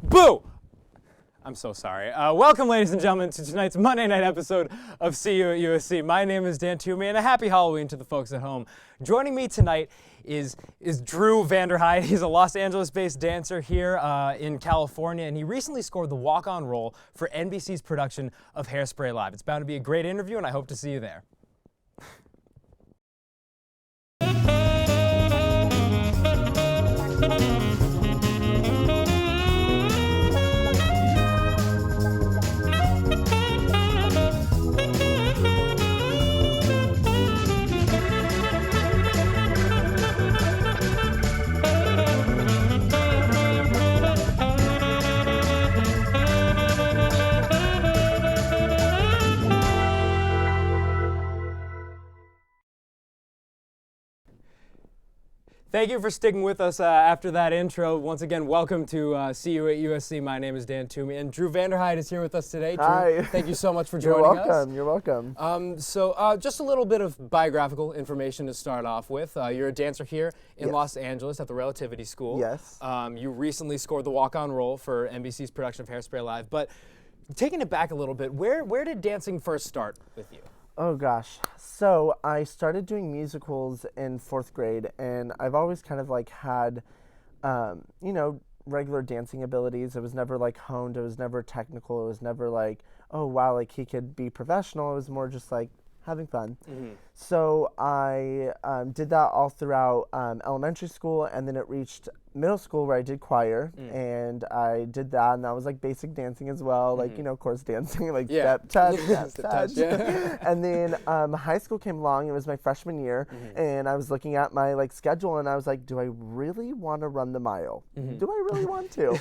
Boo! I'm so sorry. Welcome, ladies and gentlemen, to tonight's Monday night episode of See You at USC. My name is Dan Toomey, and a happy Halloween to the folks at home. Joining me tonight is Drew Vanderhyde. He's a Los Angeles-based dancer here in California, and he recently scored the walk-on role for NBC's production of Hairspray Live. It's bound to be a great interview, and I hope to see you there. Thank you for sticking with us after that intro. Once again, welcome to See You at USC. My name is Dan Toomey, and Drew Vanderhyde is here with us today. Drew, hi. Thank you so much for joining us. You're welcome. So just a little bit of biographical information to start off with. You're a dancer here in Los Angeles at the Relativity School. Yes. You recently scored the walk-on role for NBC's production of Hairspray Live. But taking it back a little bit, where did dancing first start with you? Oh gosh. So I started doing musicals in 4th grade, and I've always kind of like had, regular dancing abilities. It was never like honed. It was never technical. It was never like, oh wow, like he could be professional. It was more just like having fun. Mm-hmm. So I did that all throughout elementary school, and then it reached middle school where I did choir, and I did that, and that was like basic dancing as well, like, course dancing, like step, touch, step, touch. And then high school came along. It was my freshman year, and I was looking at my like schedule, and I was like, do I really want to run the mile? Do I really want to?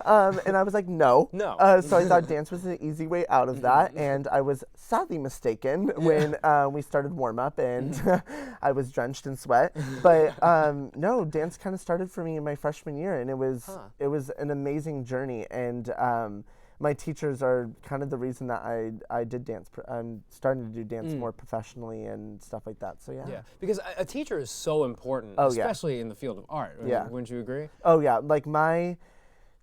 And I was like, no. So I thought dance was an easy way out of that, and I was sadly mistaken when we started warm up, and I was drenched in sweat. But no, dance kind of started for me in my freshman year, and it was an amazing journey, and my teachers are kind of the reason that I did dance. I'm starting to do dance more professionally and stuff like that. So yeah, because a teacher is so important, especially in the field of art. Wouldn't you agree? Oh yeah, like my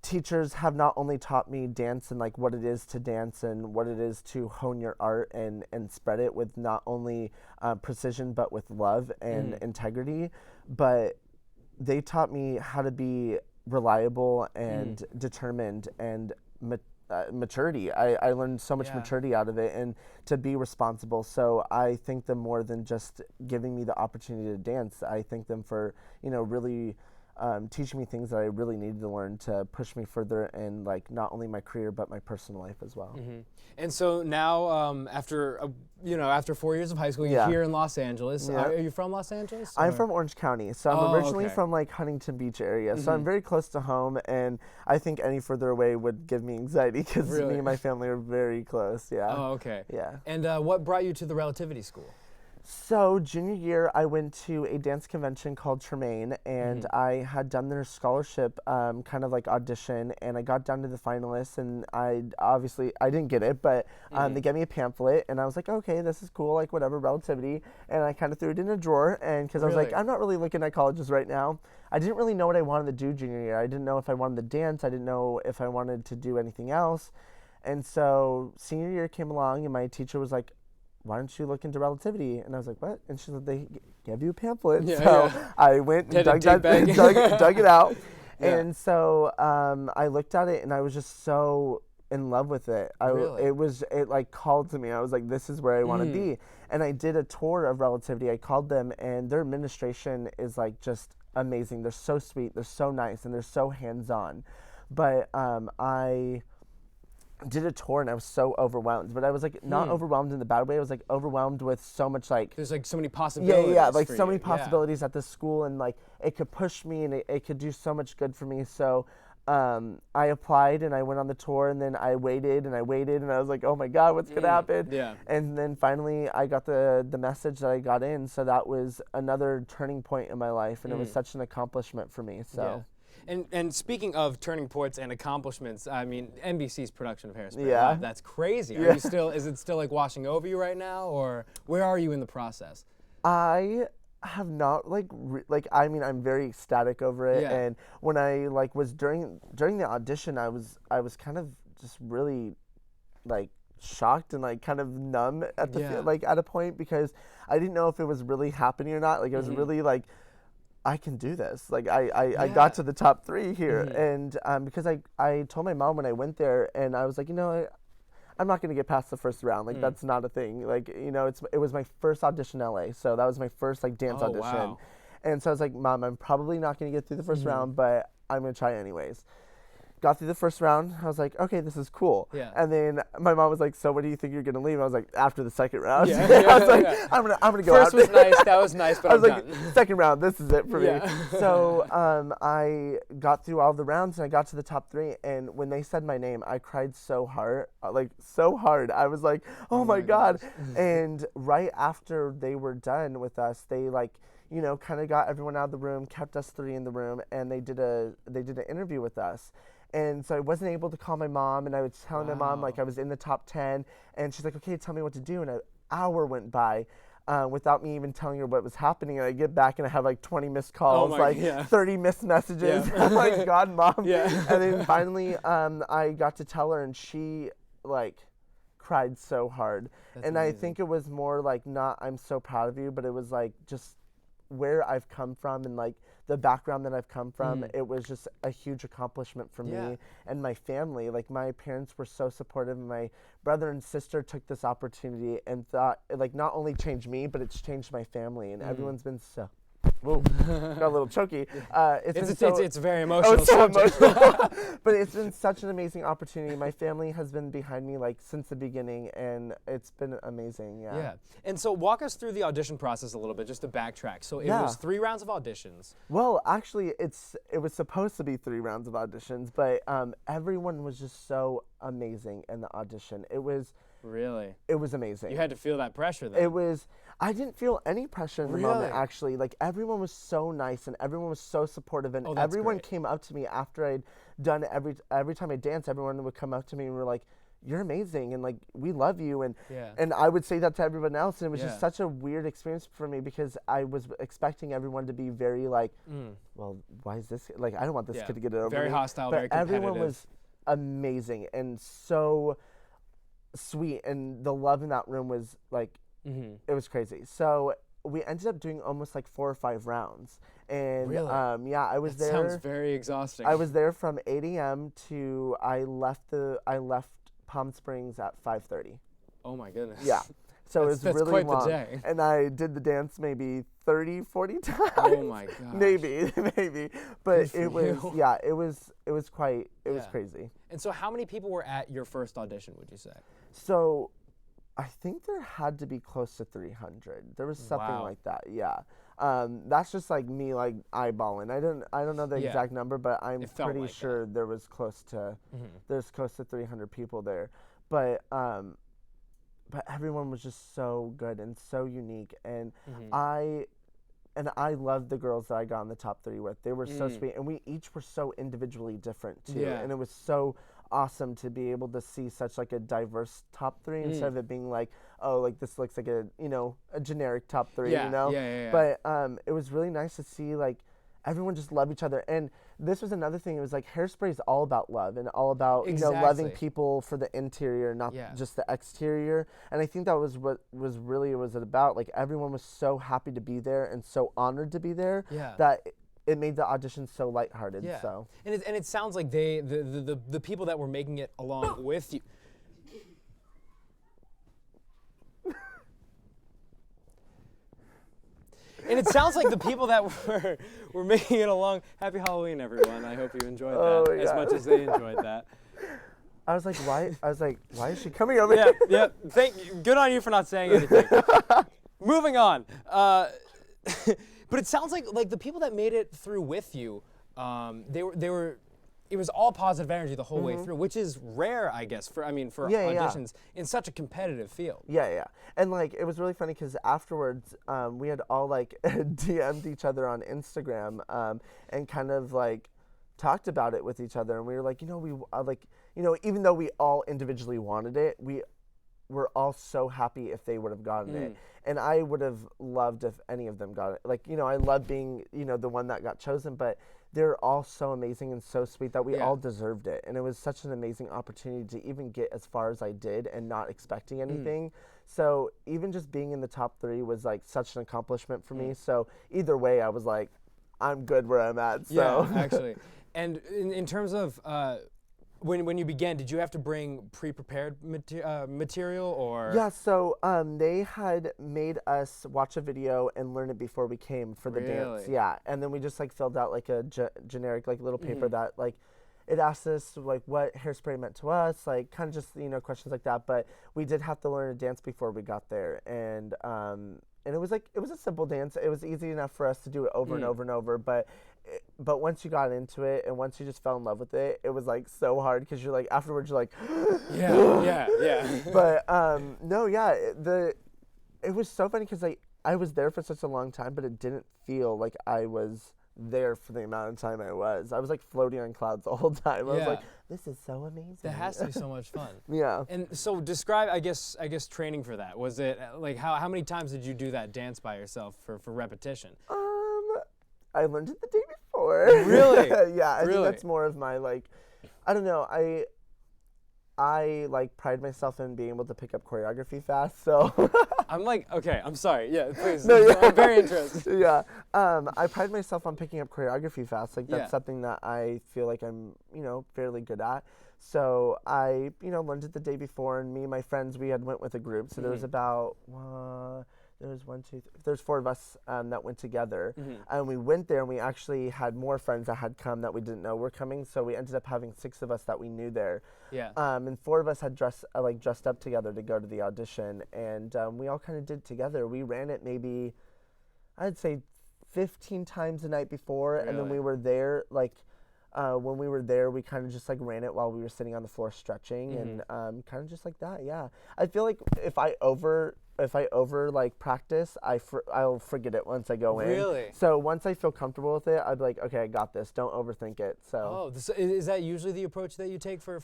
teachers have not only taught me dance and like what it is to dance and what it is to hone your art and spread it with not only precision but with love and integrity, but they taught me how to be reliable and determined and maturity. I learned so much maturity out of it, and to be responsible. So I thank them more than just giving me the opportunity to dance. I thank them for, really teaching me things that I really needed to learn to push me further in like not only my career but my personal life as well. And so now, after 4 years of high school, you're here in Los Angeles. Are you from Los Angeles? I'm from Orange County, so I'm originally from like Huntington Beach area. So I'm very close to home, and I think any further away would give me anxiety because me and my family are very close. Yeah. Oh, okay. Yeah. And what brought you to the Relativity School? So junior year, I went to a dance convention called Tremaine, and I had done their scholarship kind of like audition, and I got down to the finalists, and I didn't get it, but they gave me a pamphlet, and I was like, okay, this is cool, like whatever, Relativity, and I kind of threw it in a drawer, and because I was like, I'm not really looking at colleges right now. I didn't really know what I wanted to do junior year. I didn't know if I wanted to dance. I didn't know if I wanted to do anything else, and so senior year came along, and my teacher was like, why don't you look into Relativity? And I was like, what? And she said, they gave you a pamphlet. I went and dug it out. And so I looked at it, and I was just so in love with it. It like called to me. I was like, this is where I want to be. And I did a tour of Relativity. I called them, and their administration is like just amazing. They're so sweet. They're so nice, and they're so hands-on. But I did a tour, and I was so overwhelmed, but I was like not overwhelmed in the bad way. I was like overwhelmed with so much like there's like so many possibilities. Like so many possibilities at this school, and like it could push me, and it could do so much good for me. So I applied, and I went on the tour, and then I waited, and I was like, oh my God, what's gonna happen? And then finally I got the message that I got in. So that was another turning point in my life, and it was such an accomplishment for me. So. And speaking of turning points and accomplishments, I mean, NBC's production of Hairspray Live, that's crazy. Are you still, is it still like washing over you right now, or where are you in the process? I have not I mean, I'm very ecstatic over it. Yeah. And when I was during the audition, I was kind of just really like shocked and like kind of numb at the at a point, because I didn't know if it was really happening or not. Like it was really like, I can do this. Like I got to the top 3 here. And because I told my mom when I went there, and I was like, I'm not going to get past the first round. Like that's not a thing. Like, it was my first audition in LA. So that was my first like dance audition. Wow. And so I was like, Mom, I'm probably not going to get through the first round, but I'm going to try anyways. Got through the first round. I was like, okay, this is cool. Yeah. And then my mom was like, so what do you think you're gonna leave? I was like, after the second round. Yeah. I was like, I'm gonna go out. First was nice. That was nice, but I was I'm like, done. second round, this is it for me. Yeah. So I got through all the rounds and I got to the top 3. And when they said my name, I cried so hard, so hard. I was like, oh my God. And right after they were done with us, they kind of got everyone out of the room, kept us 3 in the room, and they did an interview with us. And so I wasn't able to call my mom, and I was telling my mom I was in the top 10, and she's like, okay, tell me what to do. And an hour went by without me even telling her what was happening. And I get back and I have 20 missed calls, 30 missed messages. I'm like, God, Mom. Yeah. And then finally I got to tell her, and she cried so hard. That's amazing. I think it was more not I'm so proud of you, but it was just where I've come from and the background that I've come from. It was just a huge accomplishment for me and my family. My parents were so supportive, and my brother and sister took this opportunity and thought not only changed me, but it's changed my family, and everyone's been so. Whoa, got a little choky. It's very emotional. It's so emotional. But it's been such an amazing opportunity. My family has been behind me since the beginning, and it's been amazing. Yeah. Yeah. And so walk us through the audition process a little bit, just to backtrack. So it was 3 rounds of auditions. Well, actually, it was supposed to be 3 rounds of auditions, but everyone was just so amazing in the audition. It was amazing. You had to feel that pressure then. I didn't feel any pressure in the moment, actually. Everyone was so nice, and everyone was so supportive, and everyone came up to me after I'd done every time I danced. Everyone would come up to me and were like, you're amazing, and we love you, and I would say that to everyone else, and it was just such a weird experience for me, because I was expecting everyone to be very well, why is this, I don't want this kid to get it over very me. Hostile, but very competitive. Everyone was amazing and so sweet, and the love in that room was it was crazy. So we ended up doing almost 4 or 5 rounds, and I was there. Sounds very exhausting. I was there from 8 a.m. to I left Palm Springs at 5:30. Oh my goodness. Yeah. So it was that's really quite long. the day. And I did the dance maybe 30, 40 times. Oh my gosh. Maybe. But it was crazy. And so how many people were at your first audition, would you say? So I think there had to be close to 300. There was something like that. Yeah. That's just me eyeballing. I don't know the exact number, but I'm pretty sure there was close to there's close to 300 people there. But everyone was just so good and so unique, and I loved the girls that I got in the top 3 with. They were so sweet, and we each were so individually different too. And it was so awesome to be able to see such a diverse top 3 instead of it being this looks like a generic top 3, But it was really nice to see everyone just love each other. And this was another thing. It was Hairspray is all about love and all about loving people for the interior, not just the exterior. And I think that was what was it about. Everyone was so happy to be there and so honored to be there that it made the audition so lighthearted. Yeah. So and it sounds like the people that were making it along with you. And it sounds like the people that were making it along. Happy Halloween, everyone! I hope you enjoyed that as much as they enjoyed that. I was like, why? Why is she coming over here? Yeah. Thank you. Good on you for not saying anything. Moving on. But it sounds like the people that made it through with you, they were. It was all positive energy the whole way through, which is rare, I guess, for auditions in such a competitive field. Yeah. And it was really funny because afterwards, we had all DM'd each other on Instagram and kind of talked about it with each other, and we were even though we all individually wanted it, we were all so happy if they would have gotten it. And I would have loved if any of them got it. Like, I love being, the one that got chosen, but they're all so amazing and so sweet that we all deserved it. And it was such an amazing opportunity to even get as far as I did and not expecting anything. So even just being in the top 3 was like such an accomplishment for me. So either way, I was like, I'm good where I'm at. So. Yeah, actually. And in terms of when you began, did you have to bring pre-prepared material or? Yeah, so they had made us watch a video and learn it before we came for the dance. Yeah, and then we just like filled out like a generic like little paper that like it asked us like what Hairspray meant to us, like kind of just questions like that. But we did have to learn a dance before we got there, and it was a simple dance. It was easy enough for us to do it over and over and over, but once you got into it and once you just fell in love with it, it was like so hard because you're like afterwards you're like yeah. But no, yeah, it was so funny because I was there for such a long time, but it didn't feel like I was there for the amount of time I was. I was like floating on clouds the whole time. I was like, this is so amazing. That has to be so much fun. Yeah. And so describe, I guess training for that. Was it like how many times did you do that dance by yourself for repetition? I learned it the day before. Really? Yeah, I think that's more of my like, I don't know, I like pride myself in being able to pick up choreography fast, so. I'm like, okay, I'm sorry, yeah, please. No, yeah. I'm very interested. Yeah, I pride myself on picking up choreography fast, like that's Yeah. something that I feel like I'm, fairly good at. So I, learned it the day before, and me and my friends, we had went with a group, so there was about, there's 4 of us that went together, and we went there and we actually had more friends that had come that we didn't know were coming, so we ended up having 6 of us that we knew there. Yeah. And 4 of us had dressed up together to go to the audition, and we all kind of did together. We ran it maybe, I'd say 15 times the night before, and then we were there when we were there, we kind of just like ran it while we were sitting on the floor stretching, and kind of just like that. Yeah, I feel like if I over like practice, I'll forget it once I go in. Really? So once I feel comfortable with it, I'd be like, okay, I got this. Don't overthink it. So. Oh, is that usually the approach that you take for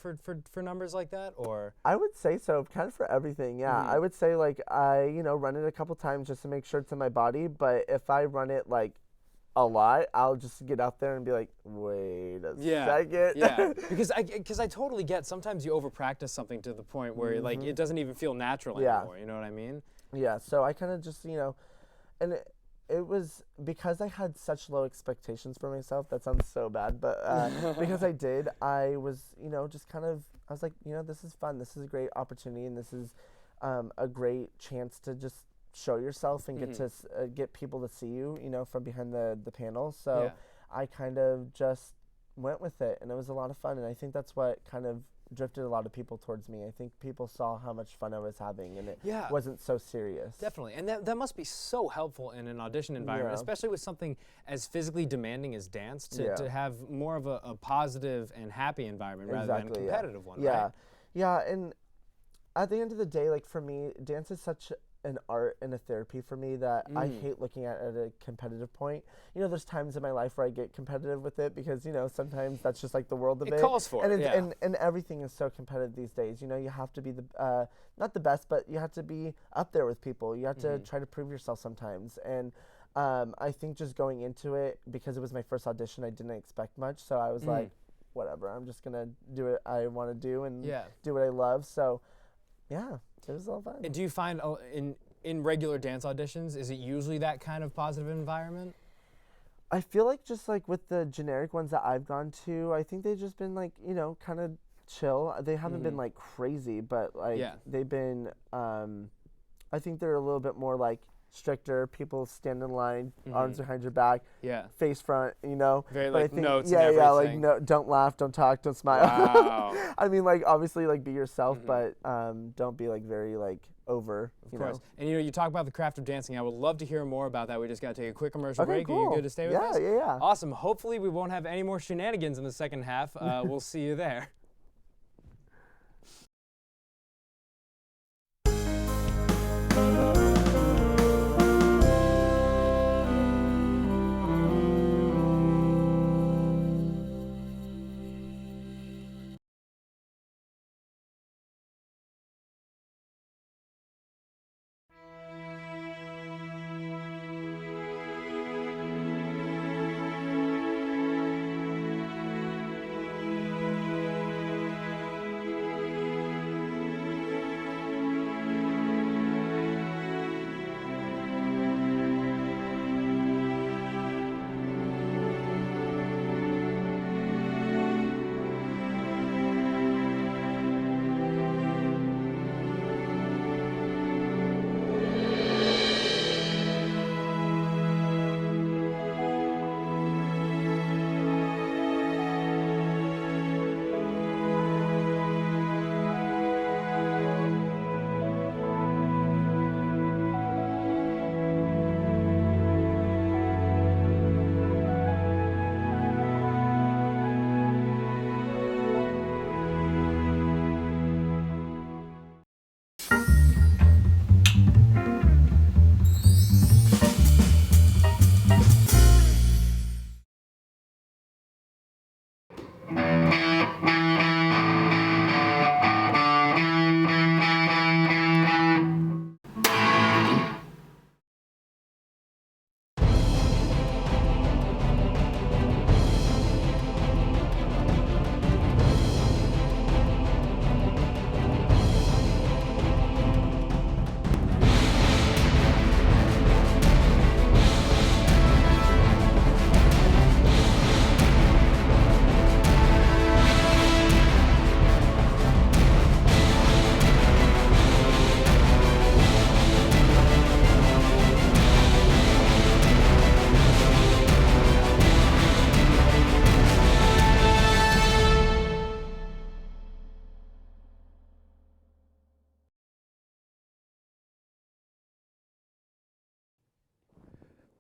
numbers like that, or? I would say so, kind of for everything. Yeah, I would say like I run it a couple times just to make sure it's in my body. But if I run it like a lot, I'll just get out there and be like, wait a second. Yeah, because I totally get, sometimes you over practice something to the point where like it doesn't even feel natural anymore, you know what I mean? Yeah, so I kind of just, and it was because I had such low expectations for myself. That sounds so bad, but because I was, just kind of, I was like, this is fun. This is a great opportunity, and this is a great chance to just show yourself and get to get people to see you, from behind the panel. So I kind of just went with it, and it was a lot of fun. And I think that's what kind of drifted a lot of people towards me. I think people saw how much fun I was having, and it wasn't so serious. Definitely, and that must be so helpful in an audition environment, especially with something as physically demanding as dance, to have more of a positive and happy environment rather than a competitive one, right? Yeah, and at the end of the day, like for me, dance is such an art and a therapy for me that I hate looking at a competitive point. There's times in my life where I get competitive with it because, sometimes that's just like the world of it. It calls for it, and everything is so competitive these days. You have to be the, not the best, but you have to be up there with people. You have to try to prove yourself sometimes. And I think just going into it, because it was my first audition, I didn't expect much. So I was like, whatever, I'm just going to do what I want to do and do what I love. So, yeah. It was a lot of fun. And do you find in regular dance auditions, is it usually that kind of positive environment? I feel like just like with the generic ones that I've gone to, I think they've just been like, kind of chill. They haven't been like crazy, but like they've been, I think they're a little bit more like stricter. People stand in line, arms behind your back, face front, Very but like notes and yeah, everything. like no, don't laugh, don't talk, don't smile. Wow. I mean, like obviously, like be yourself, but don't be like very like over. Of course. And you talk about the craft of dancing. I would love to hear more about that. We just got to take a quick commercial break. Cool. Are you good to stay with us? Yeah. Awesome. Hopefully we won't have any more shenanigans in the second half. We'll see you there.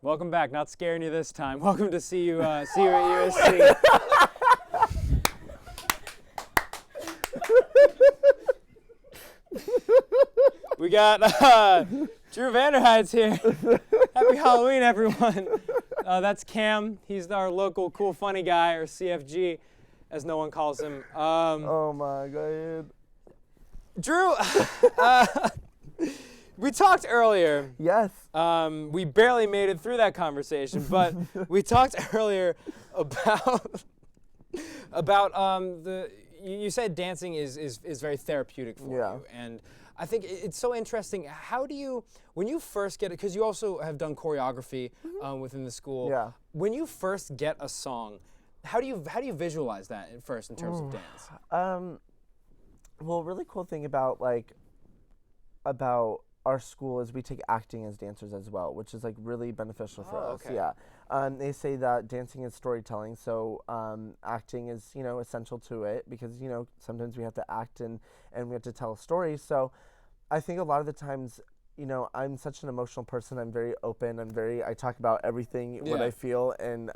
Welcome back. Not scaring you this time. Welcome to see you at USC. We got Drew Vanderhyde's here. Happy Halloween, everyone. That's Cam. He's our local cool funny guy, or CFG, as no one calls him. Oh my God. Drew, we talked earlier. Yes. We barely made it through that conversation, but we talked earlier about you said dancing is very therapeutic for you, and I think it's so interesting. How do you, when you first get it, because you also have done choreography within the school. Yeah. When you first get a song, how do you visualize that at first in terms of dance? Well, a really cool thing about our school is we take acting as dancers as well, which is like really beneficial for us. Okay. Yeah. They say that dancing is storytelling, so acting is essential to it because sometimes we have to act and we have to tell a story. So I think a lot of the times I'm such an emotional person. I'm very open. I talk about everything what I feel, and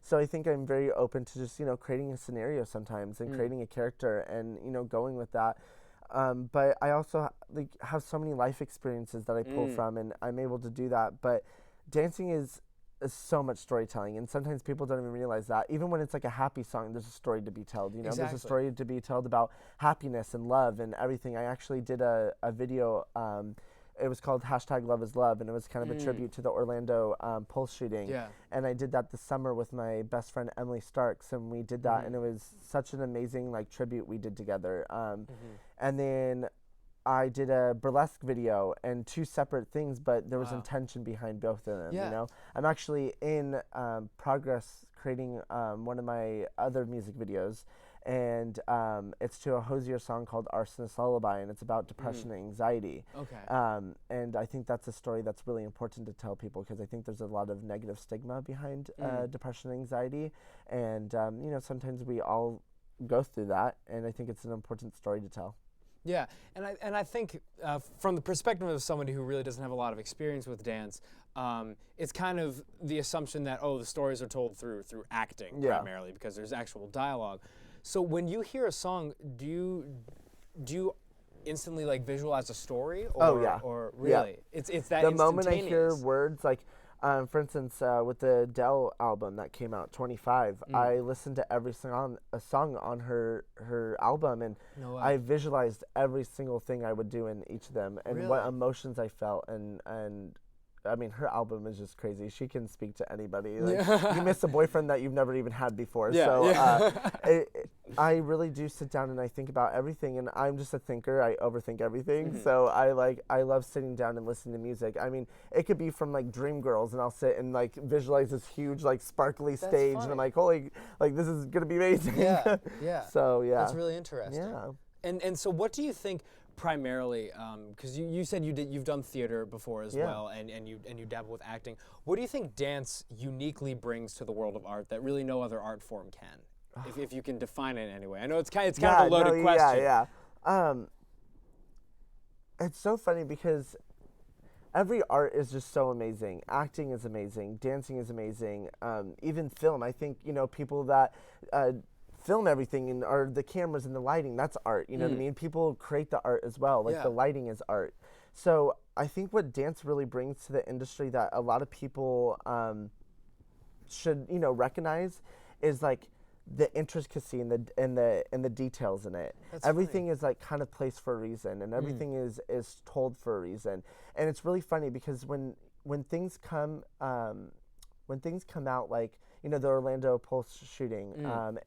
so I think I'm very open to just creating a scenario sometimes and creating a character and going with that. But I also have so many life experiences that I pull from, and I'm able to do that. But dancing is so much storytelling, and sometimes people don't even realize that. Even when it's like a happy song, there's a story to be told. Exactly. There's a story to be told about happiness and love and everything. I actually did a video. It was called #LoveIsLove, and it was kind of a tribute to the Orlando Pulse shooting. Yeah. And I did that this summer with my best friend Emily Starks, and we did that, and it was such an amazing tribute we did together. And then I did a burlesque video, and two separate things, but there was intention behind both of them. Yeah. I'm actually in progress creating one of my other music videos, and it's to a Hosier song called Arsonist Lullaby, and it's about depression and anxiety. Okay. And I think that's a story that's really important to tell people, because I think there's a lot of negative stigma behind depression and anxiety, and sometimes we all go through that, and I think it's an important story to tell. Yeah, and I think from the perspective of somebody who really doesn't have a lot of experience with dance, it's kind of the assumption that the stories are told through acting primarily, because there's actual dialogue. So when you hear a song, do you instantly visualize a story? Or, Or really, it's that the moment I hear instantaneous? words for instance, with the Adele album that came out, 25, I listened to every song on her album, and No way. I visualized every single thing I would do in each of them, and what emotions I felt, and I mean, her album is just crazy. She can speak to anybody. You miss a boyfriend that you've never even had before. I really do sit down and I think about everything, and I'm just a thinker. I overthink everything. So I love sitting down and listening to music. I mean, it could be from Dreamgirls, and I'll sit and visualize this huge sparkly stage, funny. and I'm like, holy, this is gonna be amazing. Yeah, yeah. So yeah. That's really interesting. Yeah. And so what do you think primarily, because you said you've done theater before as well, and you dabble with acting. What do you think dance uniquely brings to the world of art that really no other art form can? If you can define it in any way. I know it's kind of a loaded question. Yeah. It's so funny because every art is just so amazing. Acting is amazing. Dancing is amazing. Even film. I think people that film everything and are the cameras and the lighting. That's art. You know what I mean? People create the art as well. The lighting is art. So I think what dance really brings to the industry that a lot of people should recognize is the intricacy and the details in it. That's everything is kind of placed for a reason, and everything is told for a reason. And it's really funny because when things come out the Orlando Pulse shooting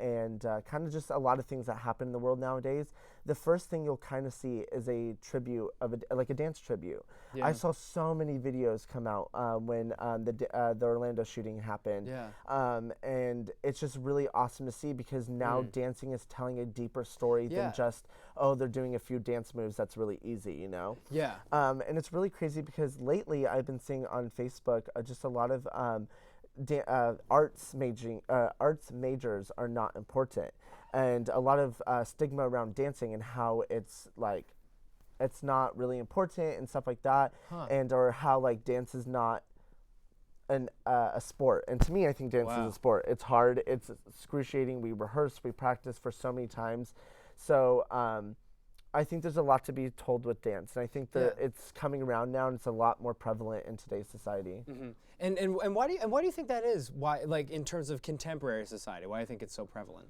and kind of just a lot of things that happen in the world nowadays, the first thing you'll kind of see is a tribute of a dance tribute. Yeah. I saw so many videos come out when the Orlando shooting happened. Yeah. And it's just really awesome to see because now dancing is telling a deeper story than just, they're doing a few dance moves that's really easy, Yeah. And it's really crazy because lately I've been seeing on Facebook just a lot of arts majors are not important, and a lot of stigma around dancing and how it's not really important and stuff like that, and or how dance is not a sport. And to me, I think dance Wow. is a sport. It's hard. It's excruciating. We rehearse. We practice for so many times. So I think there's a lot to be told with dance. And I think that it's coming around now, and it's a lot more prevalent in today's society. Mm-hmm. And why do you think that is? Why, like, in terms of contemporary society, why do you think it's so prevalent?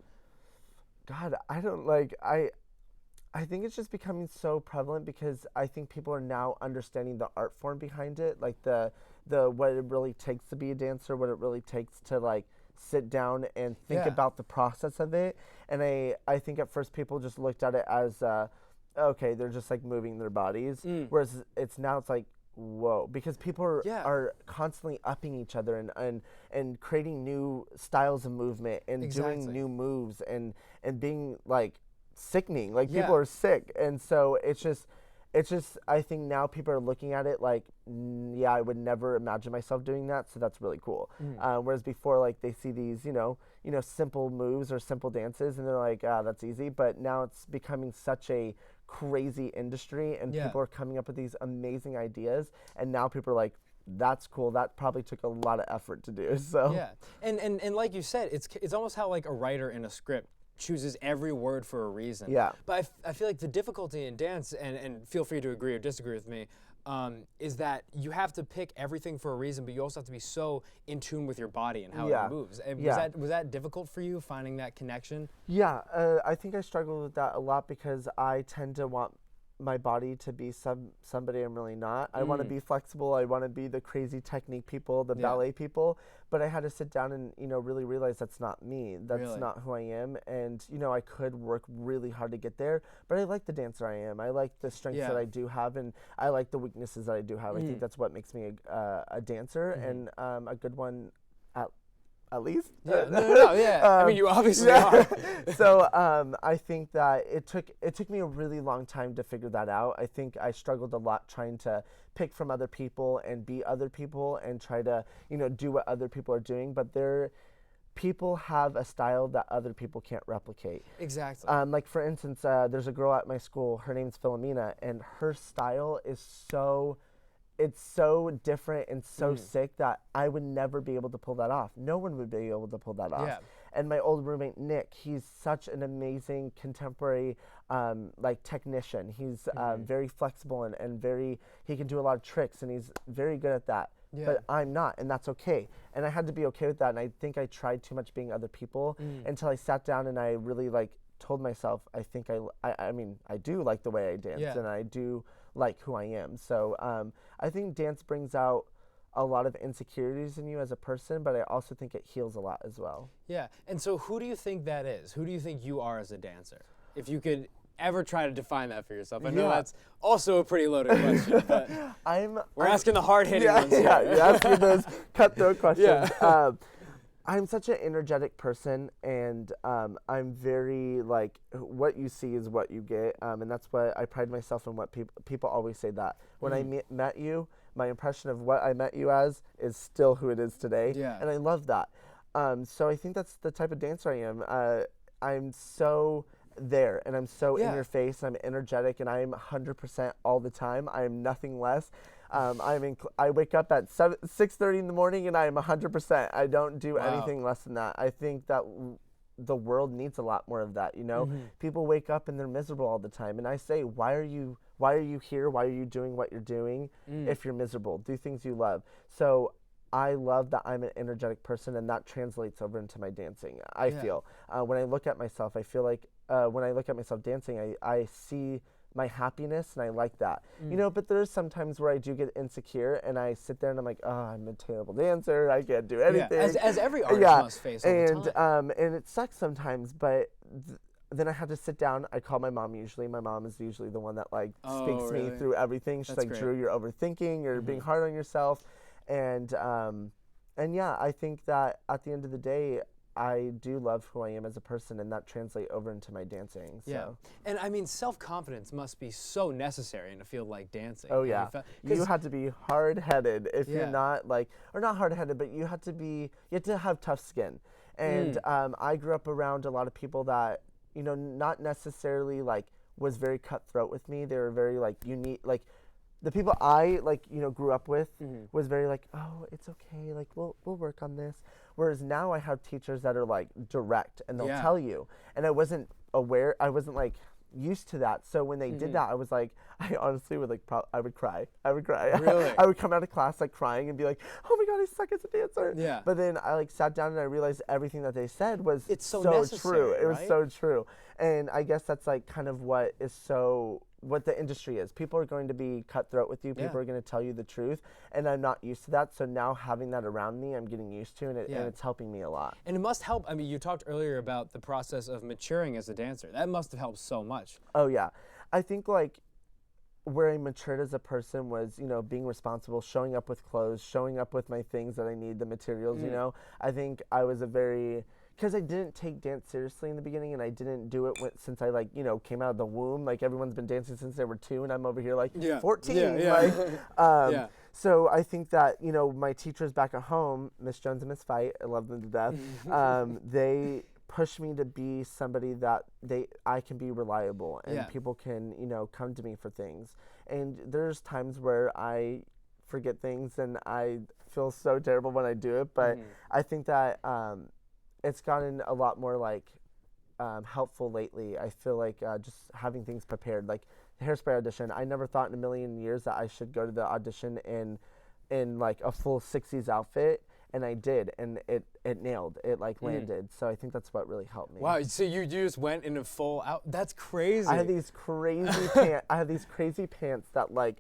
God, I think it's just becoming so prevalent because I think people are now understanding the art form behind it, like the what it really takes to be a dancer, what it really takes to like sit down and think about the process of it. And I think at first people just looked at it as okay, they're just like moving their bodies, whereas it's like, whoa, because people are constantly upping each other and creating new styles of movement and doing new moves and being like sickening, like people are sick. And so it's just I think now people are looking at it like, I would never imagine myself doing that, so that's really cool. Whereas before, like, they see these simple moves or simple dances and they're like, that's easy. But now it's becoming such a crazy industry, and people are coming up with these amazing ideas, and now people are like, that's cool, that probably took a lot of effort to do. So and like you said, it's almost how like a writer in a script chooses every word for a reason. But I feel like the difficulty in dance, and feel free to agree or disagree with me, is that you have to pick everything for a reason, but you also have to be so in tune with your body and how it moves. And was that difficult for you, finding that connection? I think I struggled with that a lot because I tend to want my body to be somebody I'm really not. I want to be flexible. I want to be the crazy technique people, the ballet people. But I had to sit down and really realize that's not me. That's not who I am. And I could work really hard to get there. But I like the dancer I am. I like the strengths that I do have, and I like the weaknesses that I do have. I think that's what makes me a dancer and a good one at least. I mean, you obviously are. So I think that it took me a really long time to figure that out. I think I struggled a lot trying to pick from other people and be other people and try to do what other people are doing. But people have a style that other people can't replicate. Exactly. Like, for instance, there's a girl at my school. Her name's Philomena, and her style is so different and so sick that I would never be able to pull that off. No one would be able to pull that off. And my old roommate, Nick, he's such an amazing contemporary technician. He's very flexible and he can do a lot of tricks, and he's very good at that. But I'm not, and that's okay. And I had to be okay with that, and I think I tried too much being other people until I sat down and I really told myself, I think I mean, I do like the way I dance, and I do like who I am. So I think dance brings out a lot of insecurities in you as a person, but I also think it heals a lot as well. Yeah. And so who do you think that is? Who do you think you are as a dancer? If you could ever try to define that for yourself. I know that's also a pretty loaded question, but we're asking the hard-hitting ones here. You're asking those cutthroat questions. I'm such an energetic person, and I'm very what you see is what you get, and that's what I pride myself in. What people always say that when I met you, my impression of what I met you as is still who it is today, and I love that. So I think that's the type of dancer I am. I'm so there, and I'm so in your face. I'm energetic, and I'm 100% all the time. I am nothing less. I wake up at 6:30 in the morning, and I am 100%. I don't do anything less than that. I think that the world needs a lot more of that. People wake up and they're miserable all the time, and I say, why are you here? Why are you doing what you're doing? If you're miserable, do things you love. So I love that I'm an energetic person, and that translates over into my dancing. I feel when I look at myself, I feel like when I look at myself dancing, I see my happiness, and I like that. But there's sometimes where I do get insecure, and I sit there and I'm like, oh, I'm a terrible dancer. I can't do anything. As every artist must face all the time. And it sucks sometimes, but then I had to sit down. I call my mom usually. My mom is usually the one that speaks me through everything. She's like, Drew, you're overthinking. You're being hard on yourself. And I think that at the end of the day, I do love who I am as a person, and that translates over into my dancing. So. Yeah, and I mean, self-confidence must be so necessary in a field like dancing. Oh yeah, you have to be hard-headed if you're not or not hard-headed, but you have to have tough skin. And I grew up around a lot of people that not necessarily was very cutthroat with me. They were very unique, the people I like, grew up with was very like, oh, it's okay, like we'll work on this. Whereas now I have teachers that are like direct and they'll tell you. And I wasn't like used to that. So when they did that, I was like, I honestly would like, I would cry. Really? I would come out of class like crying and be like, oh my God, I suck as a dancer. Yeah. But then I like sat down and I realized everything that they said was so true. necessary, It was right? so true. And I guess that's like kind of what the industry is. People are going to be cutthroat with you. People are going to tell you the truth. And I'm not used to that. So now having that around me, I'm getting used to, and it's helping me a lot. And it must help. I mean, you talked earlier about the process of maturing as a dancer. That must have helped so much. Oh, yeah. I think like where I matured as a person was, being responsible, showing up with clothes, showing up with my things that I need, the materials, I think I was because I didn't take dance seriously in the beginning, and I didn't do it since I came out of the womb. Like everyone's been dancing since they were 2, and I'm over here like 14. Yeah. So I think that my teachers back at home, Miss Jones and Miss Fight, I love them to death. They push me to be somebody that I can be reliable, and people can come to me for things. And there's times where I forget things, and I feel so terrible when I do it. But I think that it's gotten a lot more like helpful lately. I feel like just having things prepared, like the Hairspray audition. I never thought in a million years that I should go to the audition in like a full 60s outfit, and I did, and it nailed. It like landed. So I think that's what really helped me. Wow, so you just went in a full out. That's crazy. I had these crazy pants. I had these crazy pants that like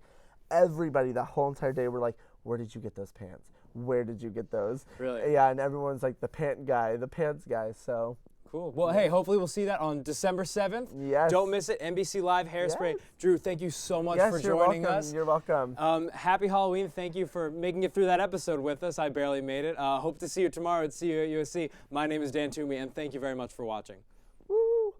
everybody that whole entire day were like, "Where did you get those pants? Where did you get those?" Really? Yeah, and everyone's like the pants guy. So cool. Well, hey, hopefully we'll see that on December 7th. Yes. Don't miss it. NBC Live Hairspray. Yes. Drew, thank you so much for you're joining welcome. us. You're welcome. Happy Halloween. Thank you for making it through that episode with us. I barely made it. Hope to see you tomorrow at CU at USC. My name is Dan Toomey, and thank you very much for watching. Woo.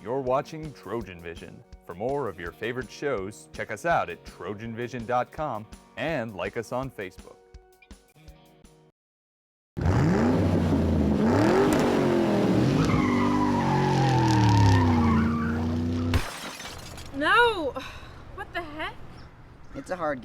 You're watching Trojan Vision. For more of your favorite shows, check us out at trojanvision.com and like us on Facebook. No! What the heck? It's a hard game.